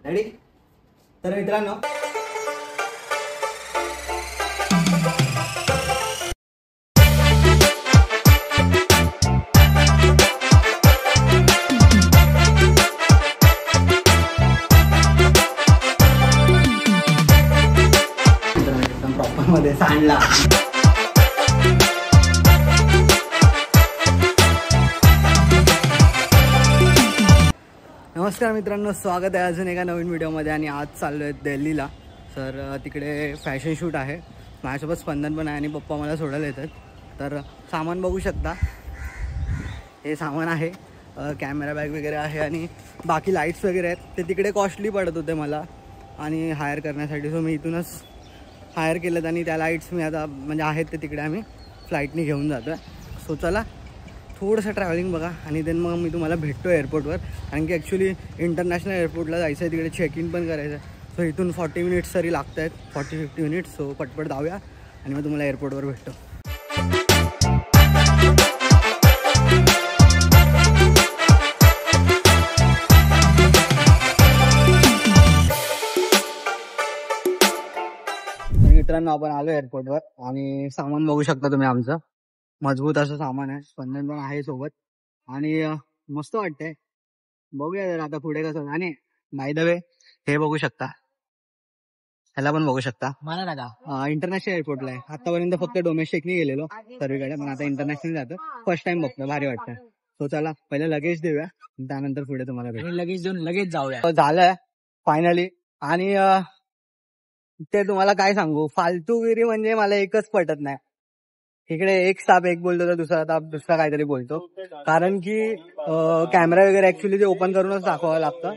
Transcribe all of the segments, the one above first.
Ready? तर मित्रांनो proper मध्ये सांडला. नमस्कार मित्रांनो, स्वागत आहे अजून एका नवीन व्हिडिओमध्ये. आणि आज चाललो आहे दिल्लीला. तर तिकडे फॅशन शूट आहे. माझ्यासोबत स्पंदन पण आहे आणि पप्पा मला सोडायला येतात. तर सामान बघू शकता, हे सामान आहे, कॅमेरा बॅग वगैरे आहे आणि बाकी लाईट्स वगैरे आहेत. ते तिकडे कॉस्टली पडत होते मला आणि हायर करण्यासाठी, सो मी इथूनच हायर केलं. आणि त्या लाईट्स मी आता म्हणजे आहेत ते तिकडे आम्ही फ्लाईटनी घेऊन जातो आहे. सो चला थोडंसं ट्रॅव्हलिंग बघा आणि देन मग मी तुम्हाला भेटतो एअरपोर्टवर. कारण की ॲक्च्युली इंटरनॅशनल एअरपोर्टला जायचं आहे, तिकडे चेक इन पण करायचं आहे. सो इथून 40 मिनिट्स तरी लागत आहेत, 40-50 मिनिट्स. सो पटपट जाऊया आणि मग तुम्हाला एअरपोर्टवर भेटतो. मित्रांनो आपण आलो एअरपोर्टवर आणि सामान बघू शकता तुम्ही. आमचं मजबूत असं सामान आहे. स्पंदन पण आहे सोबत आणि मस्त वाटतंय. बघूया जर आता पुढे कसं. आणि बाय द वे हे बघू शकता, ह्याला पण बघू शकता. मला ना इंटरनॅशनल एअरपोर्टला आहे. आतापर्यंत फक्त डोमेस्टिकनी गेलेलो सर्वीकडे, पण आता इंटरनॅशनल जातो. फर्स्ट टाइम बघतो, भारी वाटतं. सो चला पहिले लगेज देऊया, त्यानंतर पुढे तुम्हाला भेटू. लगेज देऊन लगेच जाऊया. झालंय फायनली. आणि ते तुम्हाला काय सांगू, फालतूगिरी म्हणजे मला एकच पटत नाही. इकडे एक स्टाफ एक बोलतो तर दुसरा स्टाफ दुसरा काहीतरी बोलतो. कारण की कॅमेरा वगैरे ऍक्च्युली ते ओपन करूनच दाखवावं लागतं.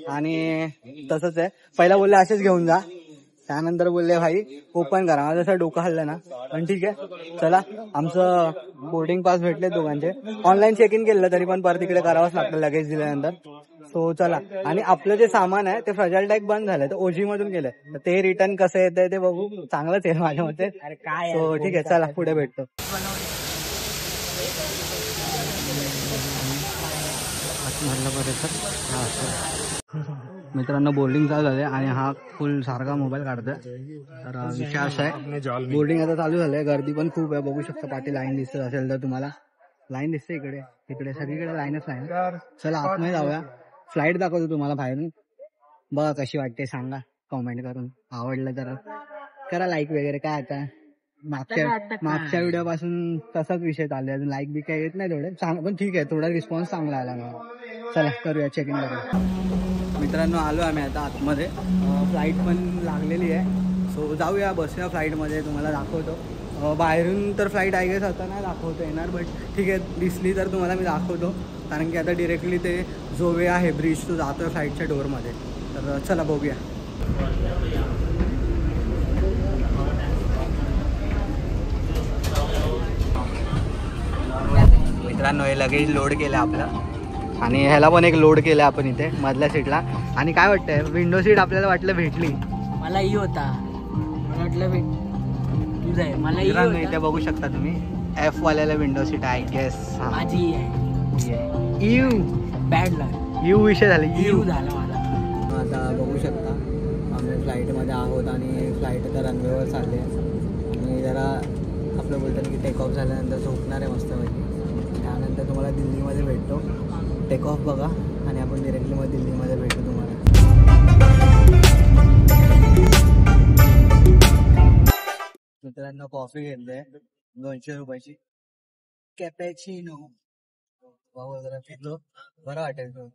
आणि तसंच आहे. पहिला बोलले असेच घेऊन जा, त्यानंतर बोलले भाई ओपन करा. माझं जसं डोकं हल्लं ना. पण ठीक आहे चला, आमचं बोर्डिंग पास भेटले दोघांचे. ऑनलाईन चेक इन केलं तरी पण परत तिकडे करावंच लागतं लगेज दिल्यानंतर. सो चला. आणि आपलं जे सामान आहे ते फ्रजाइल टाईप बंद झालंय, तर ओजी मधून गेलंय. तर ते रिटर्न कसं येतंय ते बघू. चांगलंच आहे माझ्या मते. सो ठीक आहे चला पुढे भेटतो. मित्रांनो बोर्डिंग चालू झालंय आणि हा फुल सारखा मोबाईल काढतोय. तर विषय असा आहे, बोर्डिंग आता चालू झालंय. गर्दी पण खूप आहे, बघू शकता. पाठी लाईन दिसत असेल तर तुम्हाला. लाईन दिसते इकडे तिकडे सगळीकडे लाईनच लाईन. चला आतमध्ये जाऊया. फ्लाईट दाखवतो तुम्हाला बाहेरून. बघा कशी वाटते सांगा कमेंट करून. आवडलं तर करा लाईक वगैरे. काय आता मागच्या व्हिडिओ पासून तसाच विषय चालू आहे. लाईक बी काही येत नाही तेवढे पण ठीक आहे, थोडा रिस्पॉन्स चांगला आला मला. चला करूया चेक इन करूया. मित्रांनो आलो आम्ही आता आतमध्ये. फ्लाईट पण लागलेली आहे. सो जाऊया, बसूया फ्लाईटमध्ये. तुम्हाला दाखवतो. बाहेरून तर फ्लाईट आय गेस आता नाही दाखवता येणार, बट ठीक आहे दिसली तर तुम्हाला मी दाखवतो. कारण की आता डिरेक्टली ते जो वे आहे ब्रिज तो जातो आहे फ्लाईटच्या डोअरमध्ये. तर चला बघूया. मित्रांनो हे लगेज लोड केलं आपलं आणि ह्याला पण एक लोड केलं आपण इथे मधल्या सीटला. आणि काय वाटतंय, विंडो सीट आपल्याला वाटलं भेटली. मला ई होता, मला वाटलं तुझं आहे. मला इथे बघू शकता तुम्ही एफ वाल्याला विंडो सीट आहे. गेस माझी आहे. यू बॅड लाग यू विषय झाला. यू झाला मला. आता बघू शकता आम्ही फ्लाईटमध्ये आहोत आणि फ्लाईट आता रनवेवर चालले आहे. आणि जरा आपलं बोलतात की टेक ऑफ झाल्यानंतर झोपणार आहे मस्तपैकी. त्यानंतर तुम्हाला दिल्लीमध्ये भेटतो. टेक ऑफ बघा आणि आपण डिरेक्टली मग दिल्लीमध्ये भेटतो तुम्हाला. मित्रांनो कॉफी घेतलंय 200 रुपयाची कॅपॅचिनो. भाऊ जरा पितो, बरं वाटेल तो.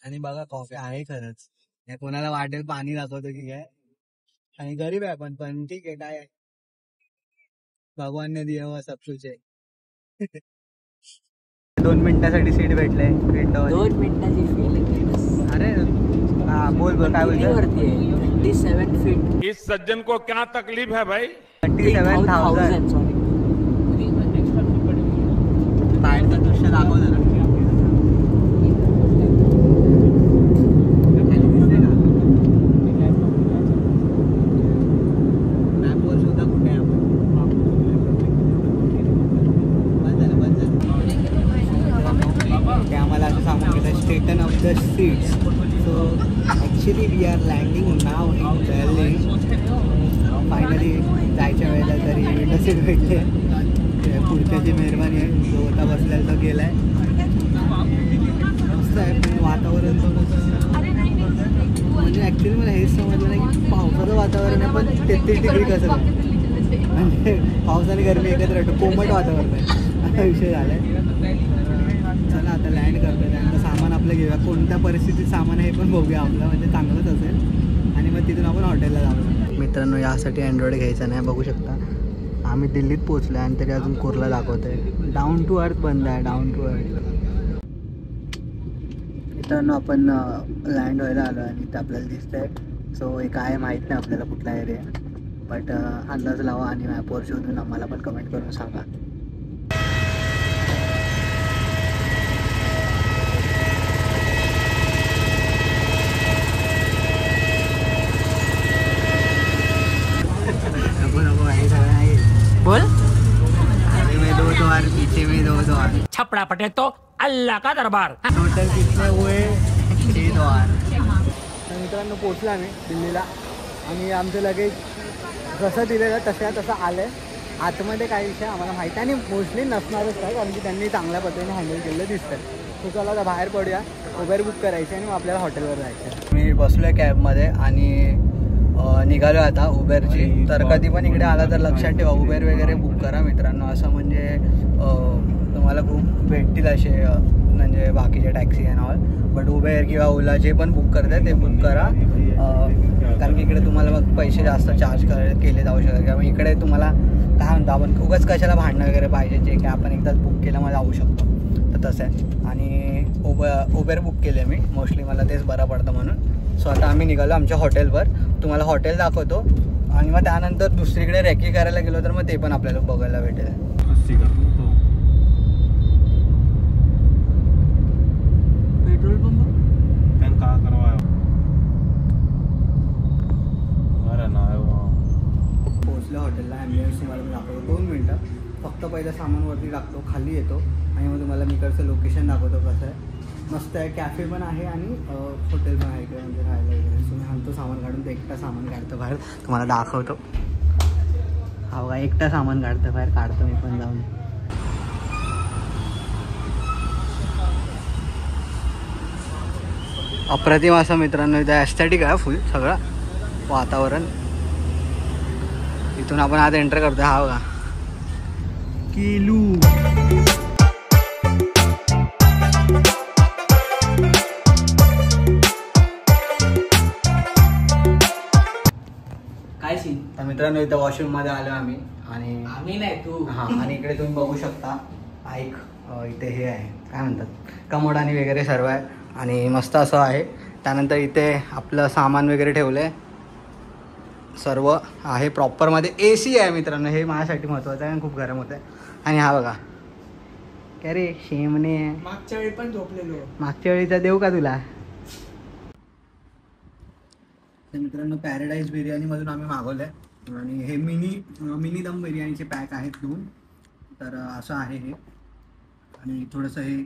आणि बघा कॉफी आहे खरंच. कोणाला वाटेल पाणी दाखवतो की काय. आणि गरीब आहे पण ठीक आहे. काय भगवान ने दिया हुआ सब कुछ है. 2 मिनिटासाठी सीट भेटले. 2 मिनिटाची फील. अरे हा बोल काय बोलतोय. 37 फीट. इस सज्जन को क्या तकलीफ है भाई. 37,000. सॉरी. बाहेरचं दृश्य दाखव जरा. possession of the seats. So actually we are landing now in Berlin. Finally जायच्या वेळेला तरी विंडो सीट भेटले. पुढच्याची मेहरबानी आहे. जो होता बसलेला तो गेलाय. मस्त आहे पण वातावरण म्हणजे ॲक्च्युली मला हेच समजलं नाही की पावसाचं वातावरण आहे पण 33 डिग्री कसं आहे. म्हणजे पावसाने गरमी एकत्र येतो. कोमट वातावरण आहे असा विषय झाला आहे. चला आता लँड करतो. त्यानंतर सामान आपलं घेऊया. कोणत्या परिस्थितीत सामान आहे पण बघूया आपलं म्हणजे चांगलंच असेल आणि मग तिथून आपण हॉटेलला जाऊ. मित्रांनो यासाठी अँड्रॉइड घ्यायचा नाही. बघू शकता आम्ही दिल्लीत पोचलो आणि तरी अजून कोरला दाखवतोय. डाऊन टू अर्थ बंद आहे. Down to earth. मित्रांनो आपण लँड व्हायला आलो आणि ते आपल्याला दिसतंय. सो हे काय माहीत नाही आपल्याला कुठला एरिया बट अंदाज लावा आणि मॅपवर शोधून आम्हाला पण कमेंट करून सांगा. बोल पीछे में दो द्वार. छपड़ा पटे तो अल्लाह का दरबार. टोटल कितने हुए 6 द्वार. तर मित्रांनो पोचला मी दिल्लीला आणि आमचं लगेज जसं दिलेलं तसं आलं आहे. आतमध्ये काही विषय आम्हाला माहिती आहे आणि मोस्टली नसणारच आहे कारण की त्यांनी चांगल्या पद्धतीने हँडल केलेलं दिसतं. तो चला आता बाहेर पडूया. उबेर बुक करायची आणि मग आपल्याला हॉटेलवर जायचं. मी बसलो आहे कॅबमध्ये आणि निघालो आता उबेरची. तर कधी पण इकडे आला तर लक्षात ठेवा उबेर वगैरे बुक करा मित्रांनो. असं म्हणजे तुम्हाला खूप भेटतील असे म्हणजे बाकीचे taxi and all. But Uber किंवा ओला जे पण बुक करते ते बुक करा कारण की इकडे तुम्हाला मग पैसे जास्त चार्ज केले जाऊ शकतात. किंवा इकडे तुम्हाला काय म्हणतो आपण उगाच कशाला भांडणं वगैरे पाहिजे जे की आपण एकदाच बुक केलं मग जाऊ शकतो. तर तसं आहे आणि उबेर बुक केले मी. मोस्टली मला तेच बरं पडतं म्हणून. सो आता आम्ही निघालो आमच्या हॉटेलवर. तुम्हाला हॉटेल दाखवतो आणि मग त्यानंतर दुसरीकडे रेकी करायला गेलो तर मग ते पण आपल्याला बघायला भेटेल. पेट्रोल पंप पोहोचलं हॉटेलला. ॲम्ब्युलन्स तुम्हाला मी दाखवतो 2 मिनटं. फक्त पहिलं सामानवरती टाकतो खाली येतो आणि मग तुम्हाला मी इकडचं लोकेशन दाखवतो कसं आहे. मस्त आहे. कॅफे पण आहे आणि हॉटेल पण आहे इकडे म्हणजे राहायला वगैरे. सो मी आणतो सामान काढून ते एकटा सामान काढतो बाहेर तुम्हाला दाखवतो. हा बघा एकटा सामान काढतं बाहेर. काढतो मी पण जाऊन. अप्रतिम असं मित्रांनो इथं ॲस्थेटिक आहे फुल सगळं वातावरण. इथून आपण आता एंटर करतो. हा बघा किलू. काय सीन. तर मित्रांनो इथं वॉशरूममध्ये आलो आम्ही आणि आम्ही नाही तू. हां आणि इकडे तुम्ही बघू शकता ऐक इथे हे आहे काय म्हणतात कमोड आणि वगैरे सर्व आहे आणि मस्त असं आहे. त्यानंतर इथे आपलं सामान वगैरे ठेवलं आहे सर्व आहे प्रॉपरमध्ये. AC आहे मित्रांनो. हे माझ्यासाठी महत्त्वाचं आहे आणि खूप गरम होतं आहे. आणि हा बघा काय रे शेमने. मागच्या वेळी पण झोपलेलो. मागच्या वेळीचा देऊ का तुला. तर मित्रांनो पॅराडाईज बिर्याणीमधून आम्ही मागवलं आहे आणि हे मिनी दम बिर्याणीचे पॅक आहेत 2. तर असं आहे हे आणि थोडंसं हे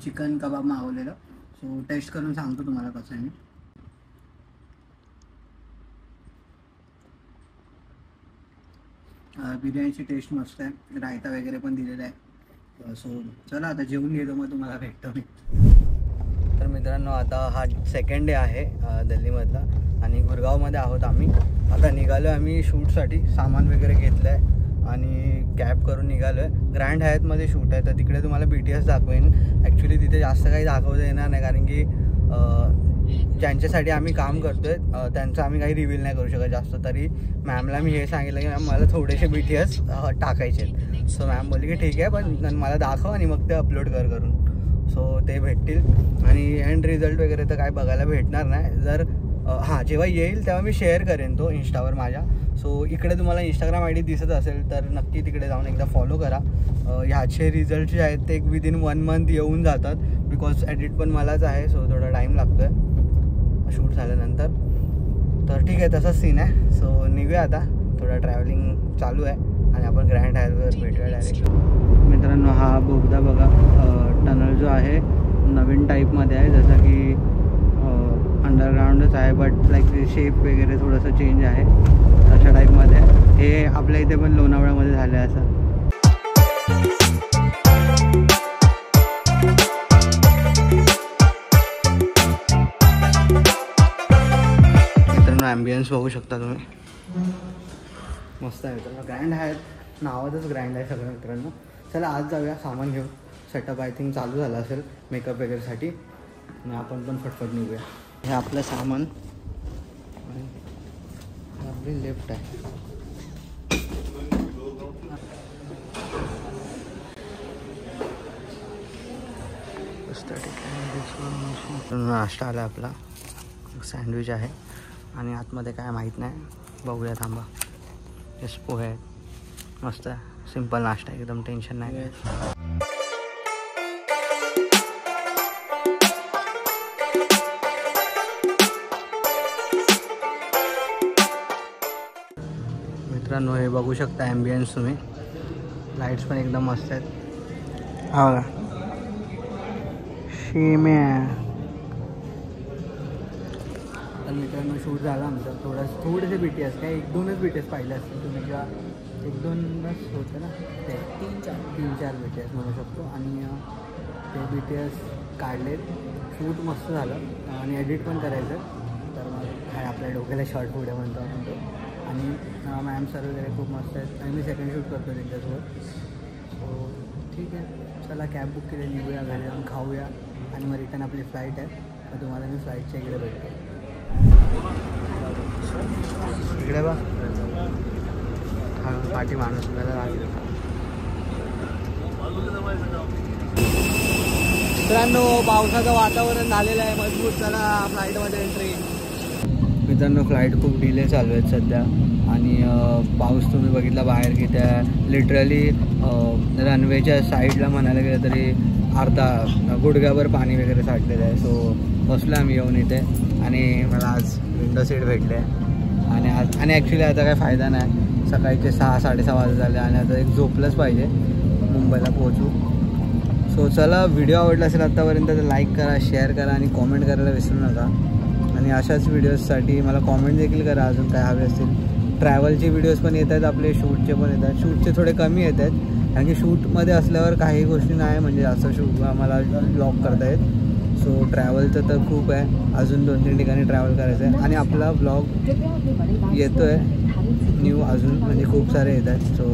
चिकन कबाब मागवलेलं. सो टेस्ट करून सांगतो तुम्हाला कसं आहे. मी बिर्याणीची टेस्ट मस्त आहे. रायता वगैरे पण दिलेला आहे. सो चला आता जेवून घेतो मग तुम्हाला भेटतो मी. तर मित्रांनो आता हा 2nd डे आहे दिल्लीमधला आणि गुरगावमध्ये आहोत आम्ही. आता निघालो आम्ही शूटसाठी. सामान वगैरे घेतलं आहे आणि कॅब करून निघालो आहे. ग्रँड हयातमध्ये शूट आहे तर तिकडे तुम्हाला BTS दाखवेन. ॲक्च्युली तिथे जास्त काही दाखवता येणार नाही कारण की ज्यांच्यासाठी आम्ही काम करतो आहे त्यांचं आम्ही काही रिव्हील नाही करू शकत जास्त. तरी मॅमला मी हे सांगितलं की मॅम मला थोडेसे BTS टाकायचे आहेत. सो मॅम बोलली की ठीक आहे पण मला दाखव आणि मग ते अपलोड करून. सो ते भेटतील आणि एंड रिझल्ट वगैरे तर काय बघायला भेटणार नाही. जर हां जेव्हा येईल तेव्हा मी शेअर करेन तो इंस्टावर माझ्या. सो इकडे तुम्हाला इंस्टाग्राम ID दिसत असेल तर नक्की तिकडे जाऊन एकदा फॉलो करा. ह्याचे रिझल्ट जे आहेत ते विदिन 1 मंथ येऊन जातात बिकॉज एडिट पण मलाच आहे. सो थोडा टाईम लागतो आहे शूट झाल्यानंतर. तर ठीक आहे तसंच सीन आहे. सो निघूया आता. थोडं ट्रॅव्हलिंग चालू आहे आणि आपण ग्रँड हायवेवर भेटूया डायरेक्ट. मित्रांनो हा बोगदा बघा टनल जो आहे नवीन टाईपमध्ये आहे, जसं की अंडरग्राऊंडच आहे बट लाईक शेप वगैरे थोडंसं चेंज आहे तशा टाईपमध्ये. हे आपल्या इथे पण लोणावळ्यामध्ये झालं आहे असं. मित्रांनो ॲम्बियन्स बघू शकता तुम्ही, मस्त आहे मित्रांनो. ग्रँड आहे, नावातच ग्रँड आहे सगळं मित्रांनो. चला आज जाऊया सामान घेऊन. सेटअप आय थिंक चालू झाला असेल मेकअप वगैरेसाठी आणि आपण पण फटफट निघूया. हे आपलं सामान आणि आपली लिफ्ट आहे. नाश्ता आला आपला, सँडविच आहे आणि आतमध्ये काय माहीत नाही, बघूया थांबा. जस्ट पोहे आहेत, मस्त आहे, सिम्पल नाश्ता एकदम, टेन्शन नाही. मित्रांनो हे बघू शकता ॲम्बियन्स तुम्ही, लाईट्स पण एकदम मस्त आहेत. हा बघा शिम्या. तर मित्रांनो शूट झाला आमचा, थोडेसे BTS, काय 1-2च BTS पाहिले असतील तुम्ही, किंवा 1-2च होतं ना, ते 3-4 BTS म्हणू शकतो. आणि ते BTS काढलेत, शूट मस्त झालं आणि एडिट पण करायचं. तर मग काय आपल्या डोक्याला शॉर्ट पुढे म्हणतो आपण तो. आणि मॅम सर वगैरे खूप मस्त आहेत आणि मी सेकंड शूट करतो त्यांच्यासोबत. सो ठीक आहे, चला कॅब बुक केली, निघूया घरी जाऊन खाऊया आणि मग रिटर्न आपली फ्लाईट आहे. तर तुम्हाला मी फ्लाईटच्या इकडे भेटतो. इकडे बा पाठी माणूस मित्रांनो, पावसाचं वातावरण झालेलं आहे मजबूत. चला फ्लाईटमध्ये एंट्री. मित्रांनो फ्लाईट खूप डिले चालू आहेत सध्या आणि पाऊस तुम्ही बघितला बाहेर की त्या लिटरली रनवेच्या साईडला म्हणायला गेलं तरी अर्धा गुडघ्यावर पाणी वगैरे साठलेलं आहे. सो बसलो आम्ही येऊन इथे आणि मला आज विंडो सीट भेटले आणि ॲक्च्युली आता काय फायदा नाही, सकाळचे 6-6:30 वाजले झाले आणि आता एक झोपलंच पाहिजे, मुंबईला पोहोचू. सो चला, व्हिडिओ आवडला असेल आत्तापर्यंत तर लाईक करा, शेअर करा आणि कॉमेंट करायला विसरू नका. आणि अशाच व्हिडिओजसाठी मला कॉमेंट देखील करा अजून काय हवे असतील. ट्रॅव्हलचे व्हिडिओज पण येत आहेत आपले, शूटचे पण येत आहेत. शूटचे थोडे कमी येत आहेत कारण की शूटमध्ये असल्यावर काही गोष्टी नाही म्हणजे जास्त शूट आम्हाला ब्लॉग करता येत. सो ट्रॅव्हलचं तर खूप आहे, अजून 2-3 ठिकाणी ट्रॅव्हल करायचं आहे आणि आपला ब्लॉग येतो आहे न्यू अजून, म्हणजे खूप सारे येत आहेत. सो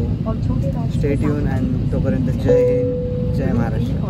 स्टे ट्यून अँड तोपर्यंत जय हिंद, जय महाराष्ट्र.